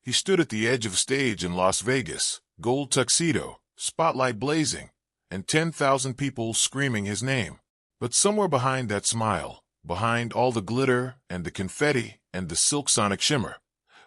He stood at the edge of a stage in Las Vegas, gold tuxedo, spotlight blazing, and 10,000 people screaming his name. But somewhere behind that smile, behind all the glitter and the confetti and the silk sonic shimmer,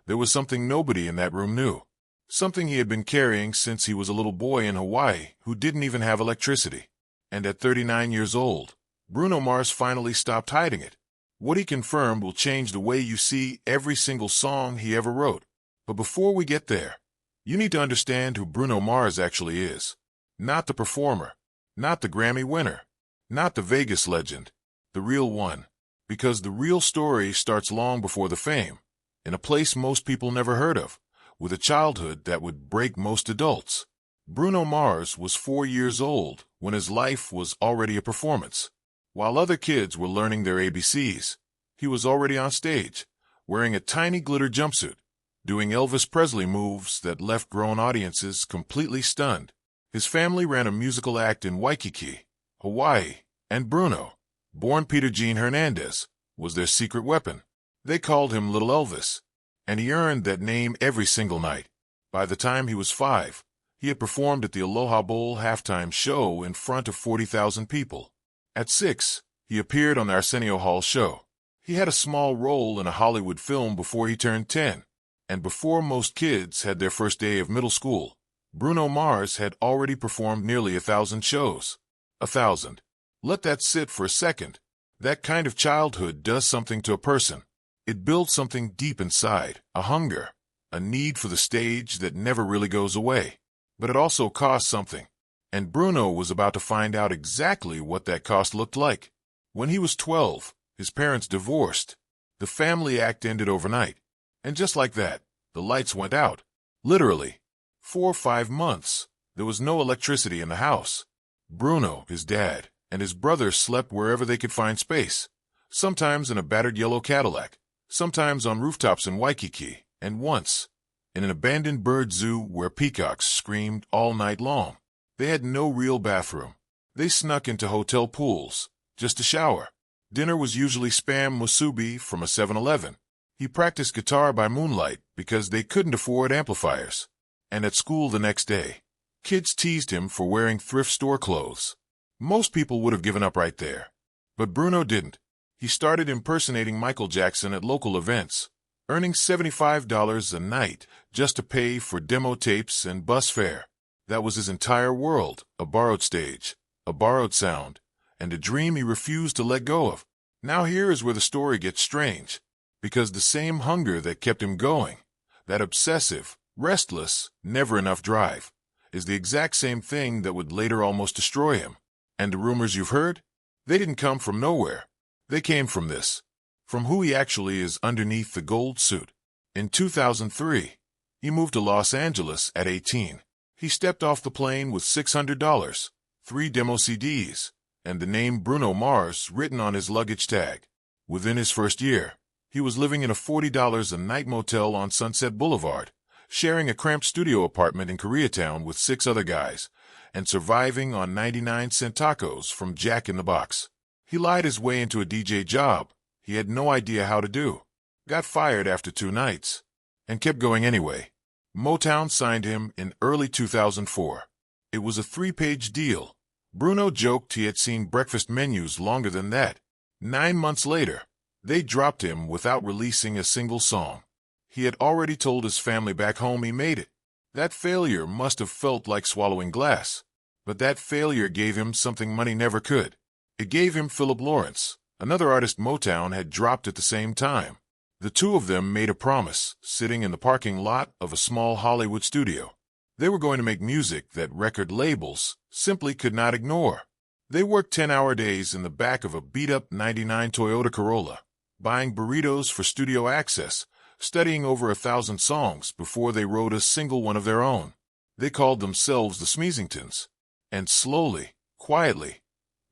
there was something nobody in that room knew. Something he had been carrying since he was a little boy in Hawaii who didn't even have electricity. And at 39 years old, Bruno Mars finally stopped hiding it. What he confirmed will change the way you see every single song he ever wrote. But before we get there, you need to understand who Bruno Mars actually is. Not the performer, not the Grammy winner, not the Vegas legend, the real one. Because the real story starts long before the fame, in a place most people never heard of, with a childhood that would break most adults. Bruno Mars was 4 years old when his life was already a performance. While other kids were learning their ABCs, he was already on stage, wearing a tiny glitter jumpsuit, doing Elvis Presley moves that left grown audiences completely stunned. His family ran a musical act in Waikiki, Hawaii, and Bruno, born Peter Jean Hernandez, was their secret weapon. They called him Little Elvis, and he earned that name every single night. By the time he was 5, he had performed at the Aloha Bowl halftime show in front of 40,000 people. At 6, he appeared on the Arsenio Hall show. He had a small role in a Hollywood film before he turned 10. And before most kids had their first day of middle school, Bruno Mars had already performed nearly 1,000 shows. 1,000. Let that sit for a second. That kind of childhood does something to a person. It builds something deep inside, a hunger, a need for the stage that never really goes away. But it also costs something. And Bruno was about to find out exactly what that cost looked like. When he was 12, his parents divorced. The family act ended overnight. And just like that, the lights went out. Literally. 4 or 5 months. There was no electricity in the house. Bruno, his dad, and his brother slept wherever they could find space. Sometimes in a battered yellow Cadillac, sometimes on rooftops in Waikiki, and once in an abandoned bird zoo where peacocks screamed all night long. They had no real bathroom. They snuck into hotel pools, just to shower. Dinner was usually Spam musubi from a 7-Eleven. He practiced guitar by moonlight because they couldn't afford amplifiers. And at school the next day, kids teased him for wearing thrift store clothes. Most people would have given up right there. But Bruno didn't. He started impersonating Michael Jackson at local events, earning $75 a night just to pay for demo tapes and bus fare. That was his entire world, a borrowed stage, a borrowed sound, and a dream he refused to let go of. Now here is where the story gets strange. Because the same hunger that kept him going, that obsessive, restless, never-enough drive, is the exact same thing that would later almost destroy him. And the rumors you've heard? They didn't come from nowhere. They came from this. From who he actually is underneath the gold suit. In 2003, he moved to Los Angeles at 18. He stepped off the plane with $600, 3 demo CDs, and the name Bruno Mars written on his luggage tag. Within his first year, he was living in a $40 a night motel on Sunset Boulevard, sharing a cramped studio apartment in Koreatown with 6 other guys, and surviving on 99-cent tacos from Jack in the Box. He lied his way into a DJ job he had no idea how to do, got fired after 2 nights, and kept going anyway. Motown signed him in early 2004. It was a 3-page deal. Bruno joked he had seen breakfast menus longer than that. 9 months later, they dropped him without releasing a single song. He had already told his family back home he made it. That failure must have felt like swallowing glass. But that failure gave him something money never could. It gave him Philip Lawrence, another artist Motown had dropped at the same time. The two of them made a promise, sitting in the parking lot of a small Hollywood studio. They were going to make music that record labels simply could not ignore. They worked 10-hour days in the back of a beat-up '99 Toyota Corolla, buying burritos for studio access, studying over 1,000 songs before they wrote a single one of their own. They called themselves the Smeezingtons. And slowly, quietly,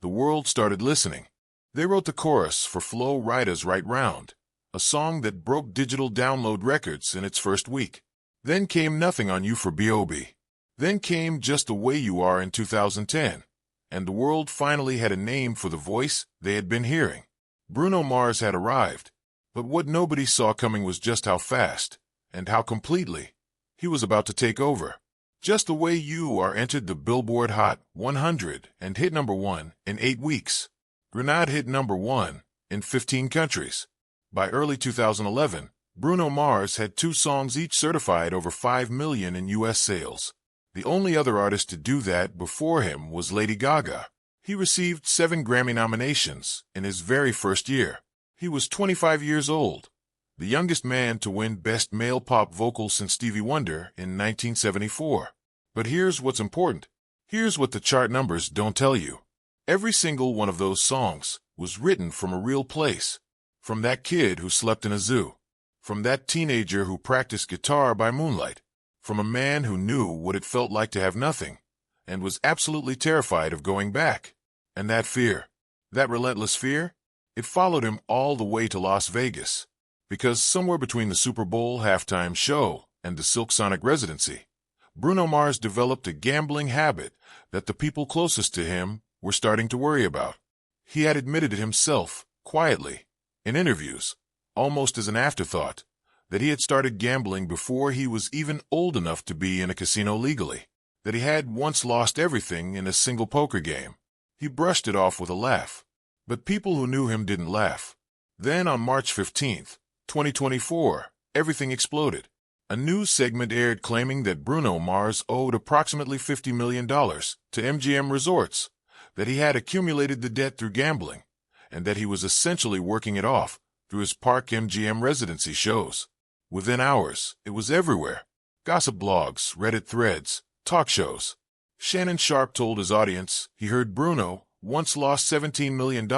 the world started listening. They wrote the chorus for Flo Rida's Right Round, a song that broke digital download records in its first week. Then came Nothing on You for B.O.B. Then came Just the Way You Are in 2010. And the world finally had a name for the voice they had been hearing. Bruno Mars had arrived, but what nobody saw coming was just how fast and how completely he was about to take over. Just the way you are entered the Billboard Hot 100 and hit #1 in 8 weeks. Grenade hit #1 in 15 countries. By early 2011, Bruno Mars had 2 songs each certified over 5 million in U.S. sales. The only other artist to do that before him was Lady Gaga. He received 7 Grammy nominations in his very first year. He was 25 years old, the youngest man to win Best Male Pop Vocal since Stevie Wonder in 1974. But here's what's important. Here's what the chart numbers don't tell you. Every single one of those songs was written from a real place. From that kid who slept in a zoo. From that teenager who practiced guitar by moonlight. From a man who knew what it felt like to have nothing and was absolutely terrified of going back. And that fear, that relentless fear, it followed him all the way to Las Vegas. Because somewhere between the Super Bowl halftime show and the Silk Sonic Residency, Bruno Mars developed a gambling habit that the people closest to him were starting to worry about. He had admitted it himself, quietly, in interviews, almost as an afterthought, that he had started gambling before he was even old enough to be in a casino legally, that he had once lost everything in a single poker game. He brushed it off with a laugh. But people who knew him didn't laugh. Then on March 15, 2024, everything exploded. A news segment aired claiming that Bruno Mars owed approximately $50 million to MGM Resorts, that he had accumulated the debt through gambling, and that he was essentially working it off through his Park MGM Residency shows. Within hours, it was everywhere. Gossip blogs, Reddit threads, talk shows. Shannon Sharpe told his audience he heard Bruno once lost $17 million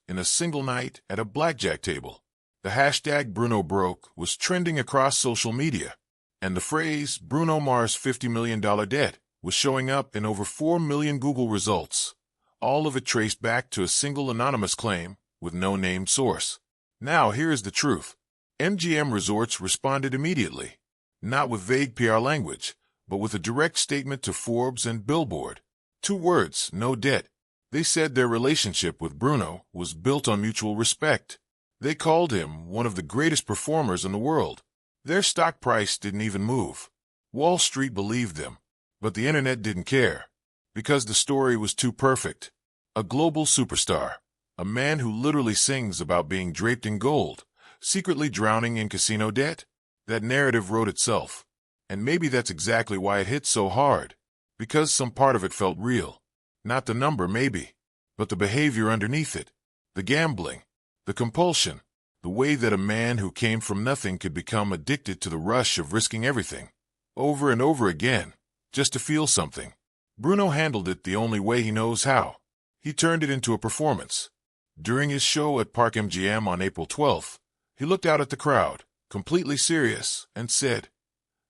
in a single night at a blackjack table. The hashtag #BrunoBroke was trending across social media, and the phrase Bruno Mars $50 million debt was showing up in over 4 million Google results, all of it traced back to a single anonymous claim with no named source. Now here is the truth. MGM Resorts responded immediately, not with vague PR language, but with a direct statement to Forbes and Billboard. 2 words, no debt. They said their relationship with Bruno was built on mutual respect. They called him one of the greatest performers in the world. Their stock price didn't even move. Wall Street believed them, but the internet didn't care, because the story was too perfect. A global superstar, a man who literally sings about being draped in gold, secretly drowning in casino debt. That narrative wrote itself. And maybe that's exactly why it hit so hard, because some part of it felt real. Not the number, maybe, but the behavior underneath it. The gambling, the compulsion, the way that a man who came from nothing could become addicted to the rush of risking everything, over and over again, just to feel something. Bruno handled it the only way he knows how. He turned it into a performance. During his show at Park MGM on April 12th, he looked out at the crowd, completely serious, and said,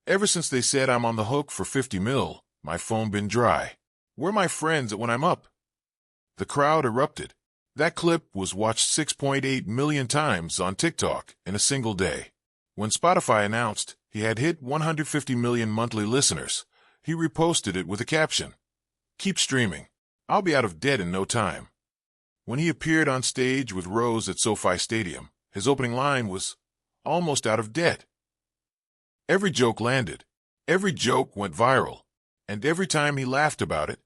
"Ever since they said I'm on the hook for 50 mil, my phone been dry. Where my friends at when I'm up?" The crowd erupted. That clip was watched 6.8 million times on TikTok in a single day. When Spotify announced he had hit 150 million monthly listeners, he reposted it with a caption, "Keep streaming. I'll be out of debt in no time." When he appeared on stage with Rose at SoFi Stadium, his opening line was, "Almost out of debt." Every joke landed. Every joke went viral. And every time he laughed about it,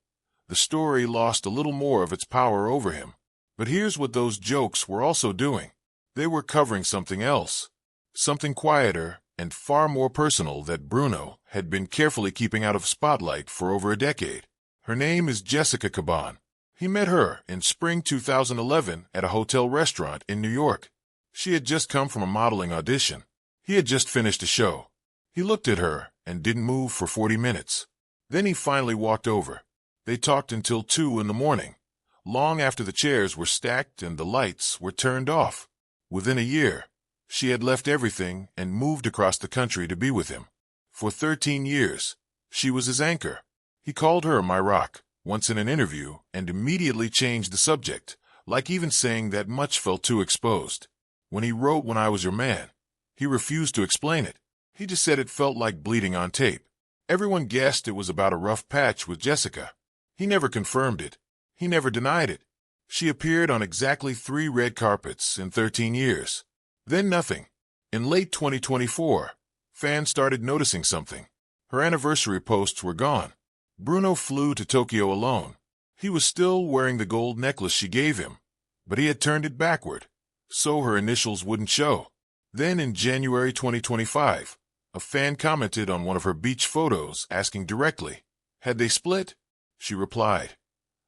the story lost a little more of its power over him. But here's what those jokes were also doing. They were covering something else. Something quieter and far more personal that Bruno had been carefully keeping out of spotlight for over a decade. Her name is Jessica Caban. He met her in spring 2011 at a hotel restaurant in New York. She had just come from a modeling audition. He had just finished a show. He looked at her and didn't move for 40 minutes. Then he finally walked over. They talked until 2 in the morning, long after the chairs were stacked and the lights were turned off. Within a year, she had left everything and moved across the country to be with him. For 13 years, she was his anchor. He called her my rock once in an interview and immediately changed the subject, like even saying that much felt too exposed. When he wrote "When I Was Your Man," he refused to explain it. He just said it felt like bleeding on tape. Everyone guessed it was about a rough patch with Jessica. He never confirmed it. He never denied it. She appeared on exactly 3 red carpets in 13 years. Then nothing. In late 2024, Fans started noticing something. Her anniversary posts were gone. Bruno flew to Tokyo alone. He was still wearing the gold necklace she gave him, but he had turned it backward, so her initials wouldn't show. Then in January 2025, a fan commented on one of her beach photos, asking directly, had they split? She replied,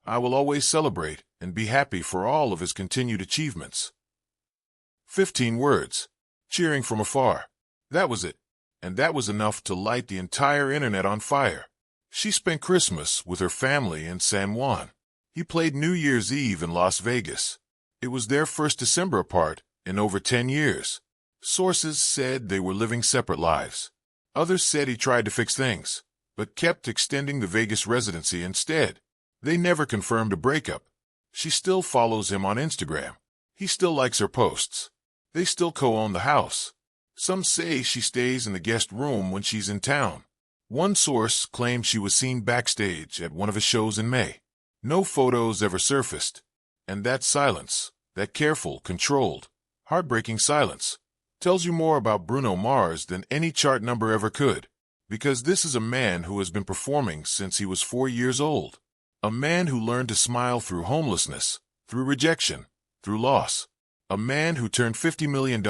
I will always celebrate and be happy for all of his continued achievements. 15 words. Cheering from afar. That was it. And that was enough to light the entire internet on fire. She spent Christmas with her family in San Juan. He played New Year's Eve in Las Vegas. It was their first December apart in over 10 years. Sources said they were living separate lives. Others said he tried to fix things, but kept extending the Vegas residency instead. They never confirmed a breakup. She still follows him on Instagram. He still likes her posts. They still co-own the house. Some say she stays in the guest room when she's in town. One source claimed she was seen backstage at one of his shows in May. No photos ever surfaced. And that silence, that careful, controlled, heartbreaking silence, tells you more about Bruno Mars than any chart number ever could. Because this is a man who has been performing since he was 4 years old. A man who learned to smile through homelessness, through rejection, through loss. A man who turned $50 million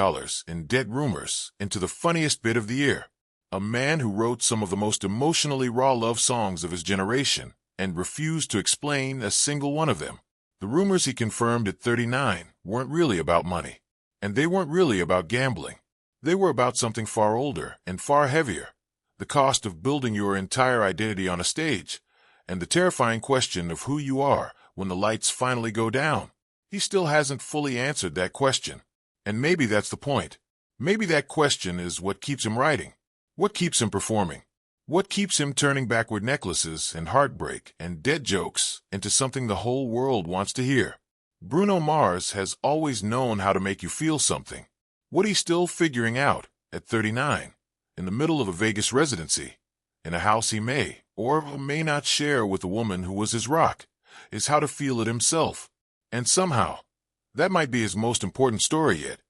in dead rumors into the funniest bit of the year. A man who wrote some of the most emotionally raw love songs of his generation and refused to explain a single one of them. The rumors he confirmed at 39 weren't really about money. And they weren't really about gambling. They were about something far older and far heavier. The cost of building your entire identity on a stage, and the terrifying question of who you are when the lights finally go down. He still hasn't fully answered that question. And maybe that's the point. Maybe that question is what keeps him writing. What keeps him performing? What keeps him turning backward necklaces and heartbreak and dead jokes into something the whole world wants to hear? Bruno Mars has always known how to make you feel something. What he's still figuring out at 39, in the middle of a Vegas residency, in a house he may or may not share with the woman who was his rock, is how to feel it himself. And somehow, that might be his most important story yet.